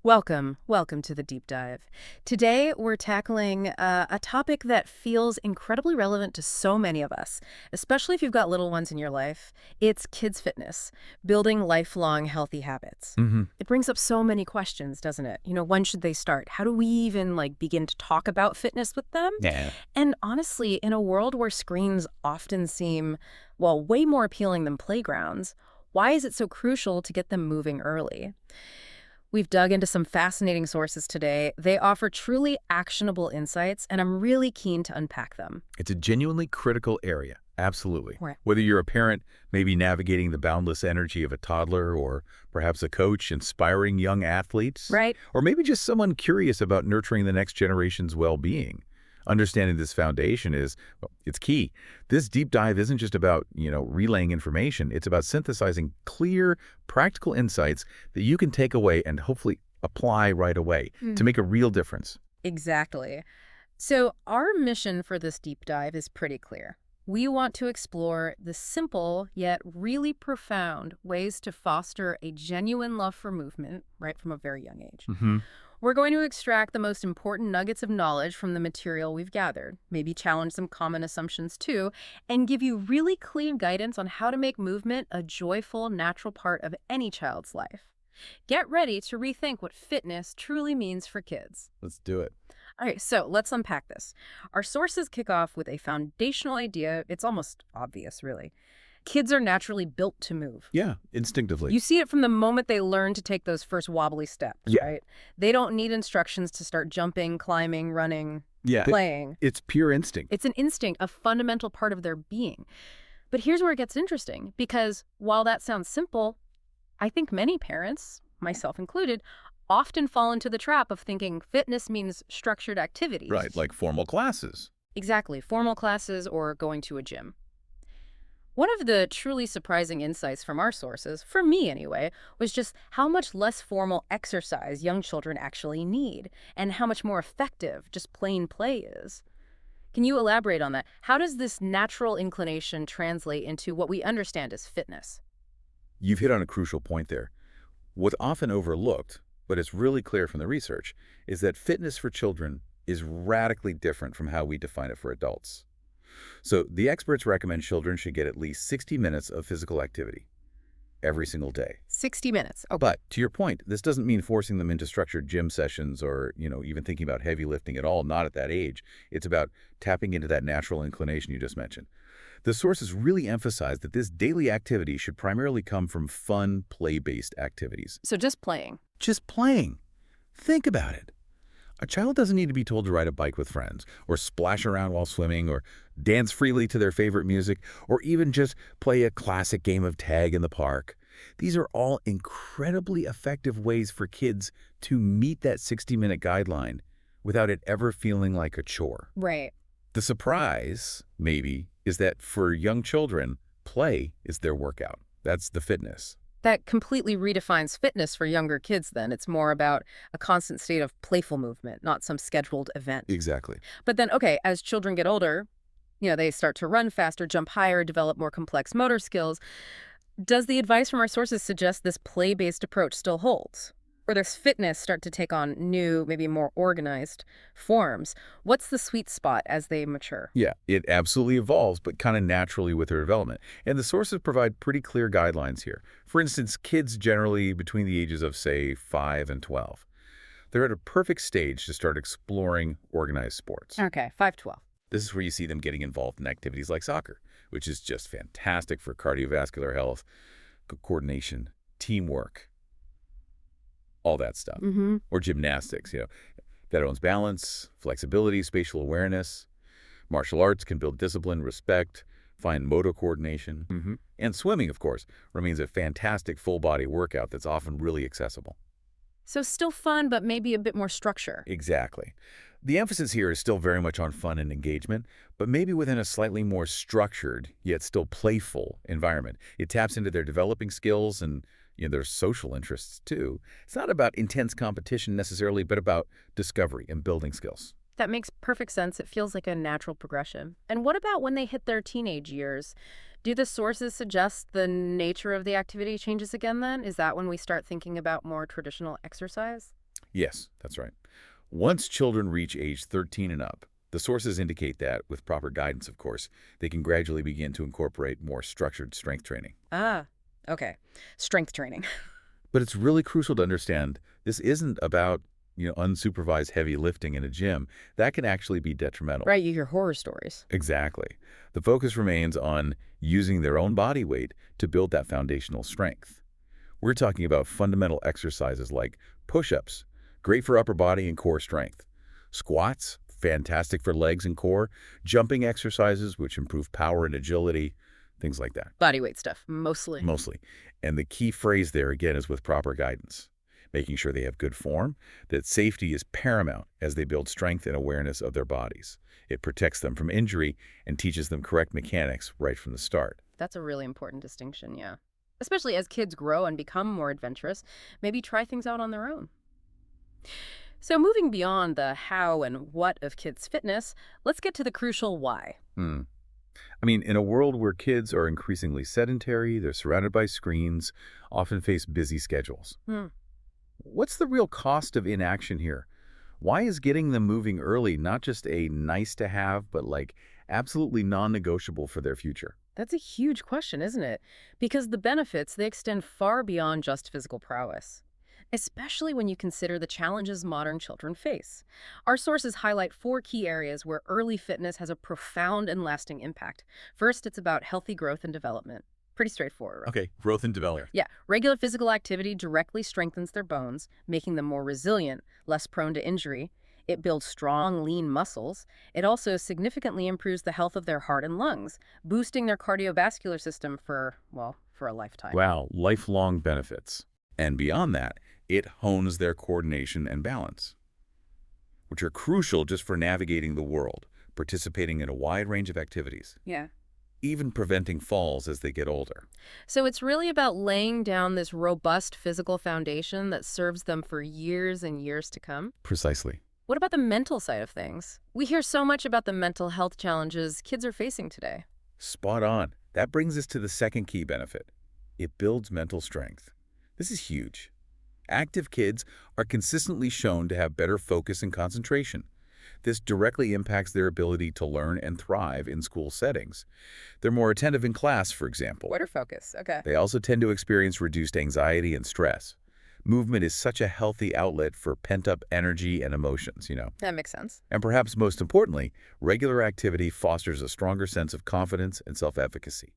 Welcome to the deep dive. Today, we're tackling a topic that feels incredibly relevant to so many of us, especially if you've got little ones in your life. It's kids' fitness, building lifelong healthy habits. hmm It brings up so many questions, doesn't it? When should they start? How do we even begin to talk about fitness with them? Yeah. And honestly, in a world where screens often seem, well, way more appealing than playgrounds, why is it so crucial to get them moving early? We've dug into some fascinating sources today. They offer truly actionable insights, and I'm really keen to unpack them. It's a genuinely critical area. Absolutely. Right. Whether you're a parent maybe navigating the boundless energy of a toddler, or perhaps a coach inspiring young athletes, Right? or maybe just someone curious about nurturing the next generation's well-being. Understanding this foundation is, well, it's key. This deep dive isn't just about, relaying information. It's about synthesizing clear, practical insights that you can take away and hopefully apply right away to make a real difference. Exactly. So our mission for this deep dive is pretty clear. We want to explore the simple yet really profound ways to foster a genuine love for movement right from a very young age. hmm We're going to extract the most important nuggets of knowledge from the material we've gathered, maybe challenge some common assumptions too, and give you really clean guidance on how to make movement a joyful, natural part of any child's life. Get ready to rethink what fitness truly means for kids. Let's do it. All right, so let's unpack this. Our sources kick off with a foundational idea. It's almost obvious, really. Kids are naturally built to move. Yeah, instinctively. You see it from the moment they learn to take those first wobbly steps, Yeah. right? They don't need instructions to start jumping, climbing, running, Yeah. playing. It's pure instinct. It's an instinct, a fundamental part of their being. But here's where it gets interesting, because while that sounds simple, I think many parents, myself included, often fall into the trap of thinking fitness means structured activities. Right, like formal classes. Exactly, formal classes or going to a gym. One of the truly surprising insights from our sources, for me anyway, was just how much less formal exercise young children actually need, and how much more effective just plain play is. Can you elaborate on that? How does this natural inclination translate into what we understand as fitness? You've hit on a crucial point there. What's often overlooked, but it's really clear from the research, is that fitness for children is radically different from how we define it for adults. So the experts recommend children should get at least 60 minutes of physical activity every single day. 60 minutes. Okay. But to your point, this doesn't mean forcing them into structured gym sessions or, even thinking about heavy lifting at all, not at that age. It's about tapping into that natural inclination you just mentioned. The sources really emphasize that this daily activity should primarily come from fun, play-based activities. So just playing. Just playing. Think about it. A child doesn't need to be told to ride a bike with friends, or splash around while swimming, or dance freely to their favorite music, or even just play a classic game of tag in the park. These are all incredibly effective ways for kids to meet that 60-minute guideline without it ever feeling like a chore. Right. The surprise, maybe, is that for young children, play is their workout. That's the fitness. That completely redefines fitness for younger kids then. It's more about a constant state of playful movement, not some scheduled event. Exactly. But then, okay, as children get older, they start to run faster, jump higher, develop more complex motor skills. Does the advice from our sources suggest this play-based approach still holds? Or does fitness start to take on new, maybe more organized forms? What's the sweet spot as they mature? Yeah, it absolutely evolves, but kind of naturally with their development. And the sources provide pretty clear guidelines here. For instance, kids generally between the ages of, say, 5 and 12. They're at a perfect stage to start exploring organized sports. Okay, 5-12. This is where you see them getting involved in activities like soccer, which is just fantastic for cardiovascular health, coordination, teamwork, all that stuff. Mm-hmm. Or gymnastics, that owns balance, flexibility, spatial awareness. Martial arts can build discipline, respect, fine motor coordination. And swimming, of course, remains a fantastic full-body workout that's often really accessible. So still fun, but maybe a bit more structure. Exactly. The emphasis here is still very much on fun and engagement, but maybe within a slightly more structured, yet still playful environment. It taps into their developing skills and their social interests, too. It's not about intense competition necessarily, but about discovery and building skills. That makes perfect sense. It feels like a natural progression. And what about when they hit their teenage years? Do the sources suggest the nature of the activity changes again then? Is that when we start thinking about more traditional exercise? Yes, that's right. Once children reach age 13 and up, the sources indicate that, with proper guidance, of course, they can gradually begin to incorporate more structured strength training. Ah, okay. Strength training. But it's really crucial to understand this isn't about, unsupervised heavy lifting in a gym. That can actually be detrimental. Right, you hear horror stories. Exactly. The focus remains on using their own body weight to build that foundational strength. We're talking about fundamental exercises like push-ups, great for upper body and core strength. Squats, fantastic for legs and core. Jumping exercises, which improve power and agility, things like that. Body weight stuff, mostly. Mostly. And the key phrase there, again, is with proper guidance, making sure they have good form, that safety is paramount as they build strength and awareness of their bodies. It protects them from injury and teaches them correct mechanics right from the start. That's a really important distinction, yeah. Especially as kids grow and become more adventurous, maybe try things out on their own. So moving beyond the how and what of kids' fitness, let's get to the crucial why. Hmm. In a world where kids are increasingly sedentary, they're surrounded by screens, often face busy schedules. Hmm. What's the real cost of inaction here? Why is getting them moving early not just a nice to have, but absolutely non-negotiable for their future? That's a huge question, isn't it? Because the benefits, they extend far beyond just physical prowess, especially when you consider the challenges modern children face. Our sources highlight 4 key areas where early fitness has a profound and lasting impact. First, it's about healthy growth and development. Pretty straightforward, right? Okay, growth and development. Yeah, regular physical activity directly strengthens their bones, making them more resilient, less prone to injury. It builds strong, lean muscles. It also significantly improves the health of their heart and lungs, boosting their cardiovascular system for a lifetime. Wow, lifelong benefits. And beyond that, it hones their coordination and balance, which are crucial just for navigating the world, participating in a wide range of activities, Yeah. even preventing falls as they get older. So it's really about laying down this robust physical foundation that serves them for years and years to come. Precisely. What about the mental side of things? We hear so much about the mental health challenges kids are facing today. Spot on. That brings us to the second key benefit. It builds mental strength. This is huge. Active kids are consistently shown to have better focus and concentration. This directly impacts their ability to learn and thrive in school settings. They're more attentive in class, for example. Wider focus, okay. They also tend to experience reduced anxiety and stress. Movement is such a healthy outlet for pent-up energy and emotions. That makes sense. And perhaps most importantly, regular activity fosters a stronger sense of confidence and self-efficacy.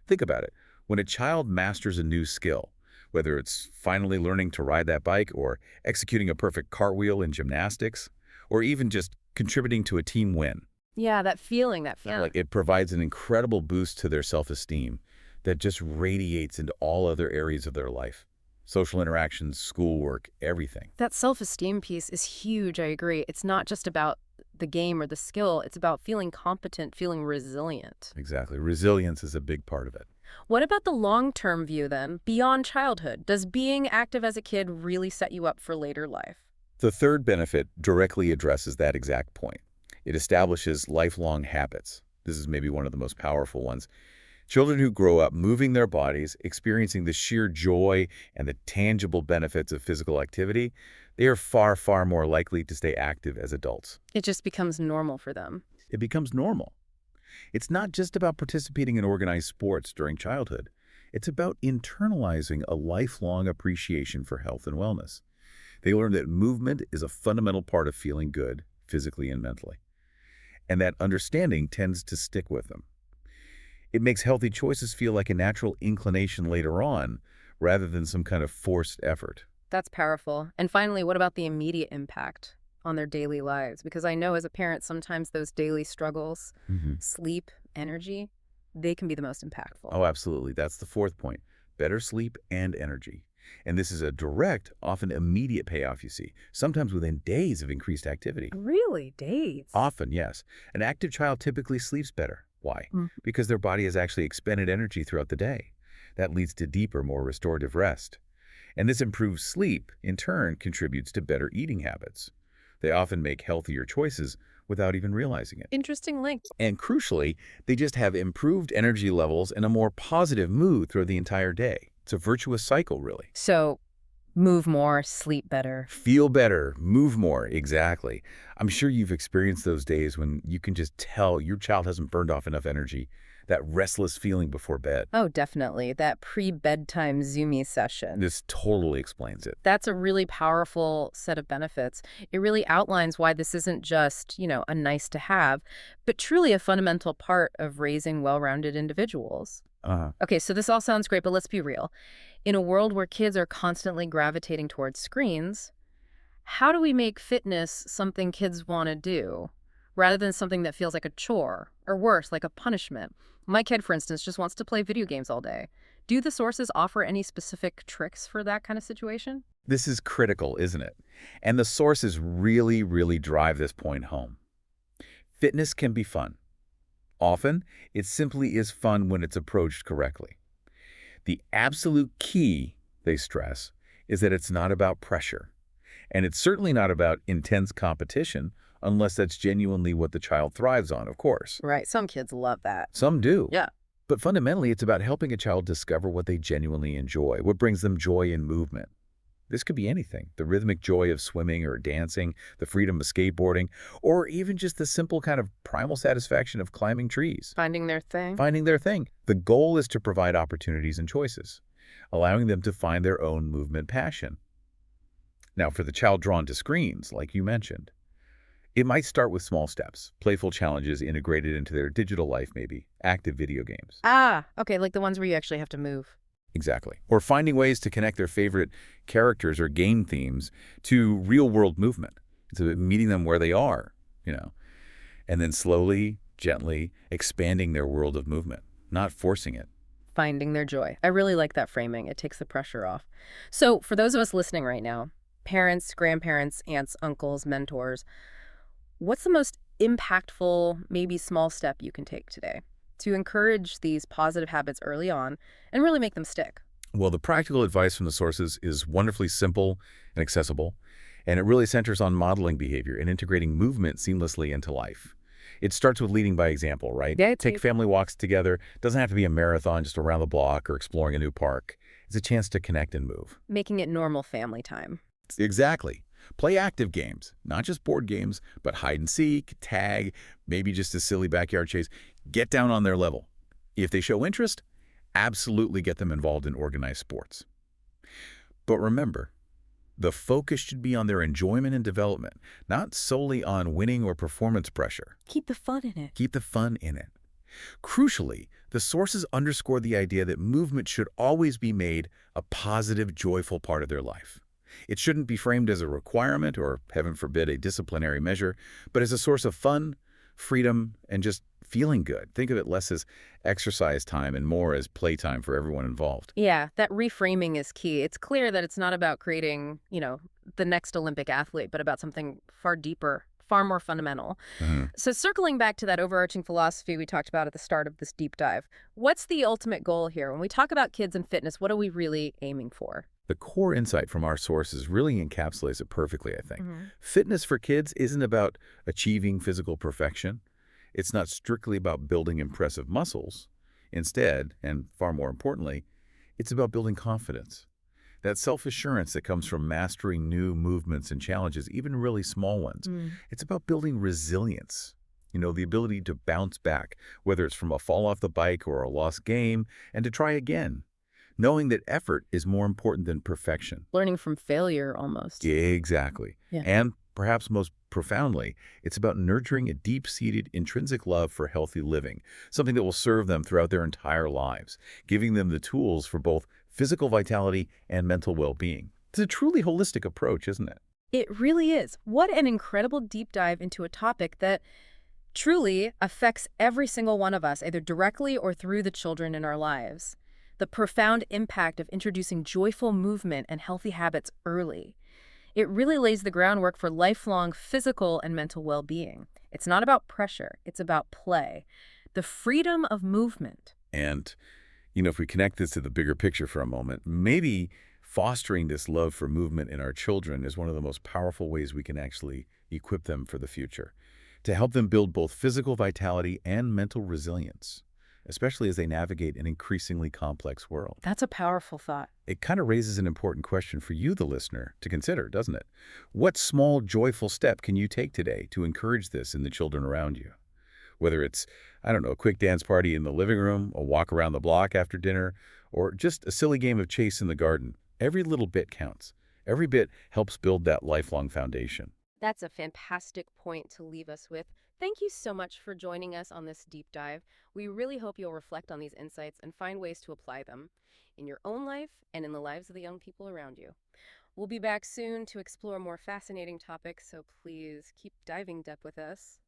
Think about it. When a child masters a new skill, whether it's finally learning to ride that bike or executing a perfect cartwheel in gymnastics, or even just contributing to a team win, Yeah, that feeling. it provides an incredible boost to their self-esteem that just radiates into all other areas of their life. Social interactions, schoolwork, everything. That self-esteem piece is huge, I agree. It's not just about the game or the skill. It's about feeling competent, feeling resilient. Exactly. Resilience is a big part of it. What about the long-term view then, beyond childhood? Does being active as a kid really set you up for later life? The third benefit directly addresses that exact point. It establishes lifelong habits. This is maybe one of the most powerful ones. Children who grow up moving their bodies, experiencing the sheer joy and the tangible benefits of physical activity, they are far, far more likely to stay active as adults. It just becomes normal for them. It becomes normal. It's not just about participating in organized sports during childhood. It's about internalizing a lifelong appreciation for health and wellness. They learn that movement is a fundamental part of feeling good, physically and mentally. And that understanding tends to stick with them. It makes healthy choices feel like a natural inclination later on, rather than some kind of forced effort. That's powerful. And finally, what about the immediate impact on their daily lives? Because I know as a parent, sometimes those daily struggles, sleep, energy, they can be the most impactful. Oh, absolutely. That's the fourth point. Better sleep and energy. And this is a direct, often immediate payoff you see, sometimes within days of increased activity. Really? Days? Often, yes. An active child typically sleeps better. Why? Because their body has actually expended energy throughout the day. That leads to deeper, more restorative rest. And this improved sleep, in turn, contributes to better eating habits. They often make healthier choices without even realizing it. Interesting link. And crucially, they just have improved energy levels and a more positive mood through the entire day. It's a virtuous cycle, really. So Move more, sleep better. Feel better, move more, exactly. I'm sure you've experienced those days when you can just tell your child hasn't burned off enough energy, that restless feeling before bed. Oh, definitely. That pre-bedtime Zoomy session. This totally explains it. That's a really powerful set of benefits. It really outlines why this isn't just, a nice to have, but truly a fundamental part of raising well-rounded individuals. Uh, Okay, so this all sounds great, but let's be real. In a world where kids are constantly gravitating towards screens, how do we make fitness something kids want to do rather than something that feels like a chore or worse, like a punishment? My kid, for instance, just wants to play video games all day. Do the sources offer any specific tricks for that kind of situation? this is critical, isn't it? And the sources really, really drive this point home. Fitness can be fun. Often, it simply is fun when it's approached correctly. The absolute key, they stress, is that it's not about pressure. And it's certainly not about intense competition, unless that's genuinely what the child thrives on, of course. Right, some kids love that. Some do. Yeah. But fundamentally, it's about helping a child discover what they genuinely enjoy, what brings them joy in movement. This could be anything, the rhythmic joy of swimming or dancing, the freedom of skateboarding, or even just the simple kind of primal satisfaction of climbing trees. Finding their thing? Finding their thing. The goal is to provide opportunities and choices, allowing them to find their own movement passion. Now, for the child drawn to screens, like you mentioned, it might start with small steps, playful challenges integrated into their digital life maybe, active video games. Ah, okay, like the ones where you actually have to move. Exactly. Or finding ways to connect their favorite characters or game themes to real-world movement. It's about meeting them where they are, and then slowly, gently expanding their world of movement, not forcing it. Finding their joy. I really like that framing. It takes the pressure off. So for those of us listening right now, parents, grandparents, aunts, uncles, mentors, what's the most impactful, maybe small step you can take today to encourage these positive habits early on and really make them stick? Well, the practical advice from the sources is wonderfully simple and accessible, and it really centers on modeling behavior and integrating movement seamlessly into life. It starts with leading by example, right? Yeah, Take family walks together. Doesn't have to be a marathon just around the block or exploring a new park. It's a chance to connect and move. making it normal family time. Exactly. Play active games, not just board games, but hide and seek, tag, maybe just a silly backyard chase. Get down on their level. If they show interest, absolutely get them involved in organized sports. But remember, the focus should be on their enjoyment and development, not solely on winning or performance pressure. Keep the fun in it. Keep the fun in it. Crucially, the sources underscore the idea that movement should always be made a positive, joyful part of their life. It shouldn't be framed as a requirement or, heaven forbid, a disciplinary measure, but as a source of fun, freedom, and just feeling good. Think of it less as exercise time and more as playtime for everyone involved. Yeah, that reframing is key. It's clear that it's not about creating, the next Olympic athlete, but about something far deeper, far more fundamental. Mhm. So circling back to that overarching philosophy we talked about at the start of this deep dive, what's the ultimate goal here? When we talk about kids and fitness, what are we really aiming for? The core insight from our sources really encapsulates it perfectly, I think. Mhm. Fitness for kids isn't about achieving physical perfection. It's not strictly about building impressive muscles. Instead, and far more importantly, it's about building confidence. That self-assurance that comes from mastering new movements and challenges, even really small ones. It's about building resilience. The ability to bounce back, whether it's from a fall off the bike or a lost game, and to try again. Knowing that effort is more important than perfection. Learning from failure almost. Exactly. Yeah. And perhaps most profoundly, it's about nurturing a deep-seated intrinsic love for healthy living, something that will serve them throughout their entire lives, giving them the tools for both physical vitality and mental well-being. It's a truly holistic approach, isn't it? It really is. What an incredible deep dive into a topic that truly affects every single one of us, either directly or through the children in our lives. The profound impact of introducing joyful movement and healthy habits early. It really lays the groundwork for lifelong physical and mental well-being. It's not about pressure, it's about play. The freedom of movement. And, if we connect this to the bigger picture for a moment, maybe fostering this love for movement in our children is one of the most powerful ways we can actually equip them for the future, to help them build both physical vitality and mental resilience. especially as they navigate an increasingly complex world. That's a powerful thought. It kind of raises an important question for you, the listener, to consider, doesn't it? What small, joyful step can you take today to encourage this in the children around you? Whether it's, I don't know, a quick dance party in the living room, a walk around the block after dinner, or just a silly game of chase in the garden, every little bit counts. Every bit helps build that lifelong foundation. That's a fantastic point to leave us with. Thank you so much for joining us on this deep dive. We really hope you'll reflect on these insights and find ways to apply them in your own life and in the lives of the young people around you. We'll be back soon to explore more fascinating topics, so please keep diving depth with us.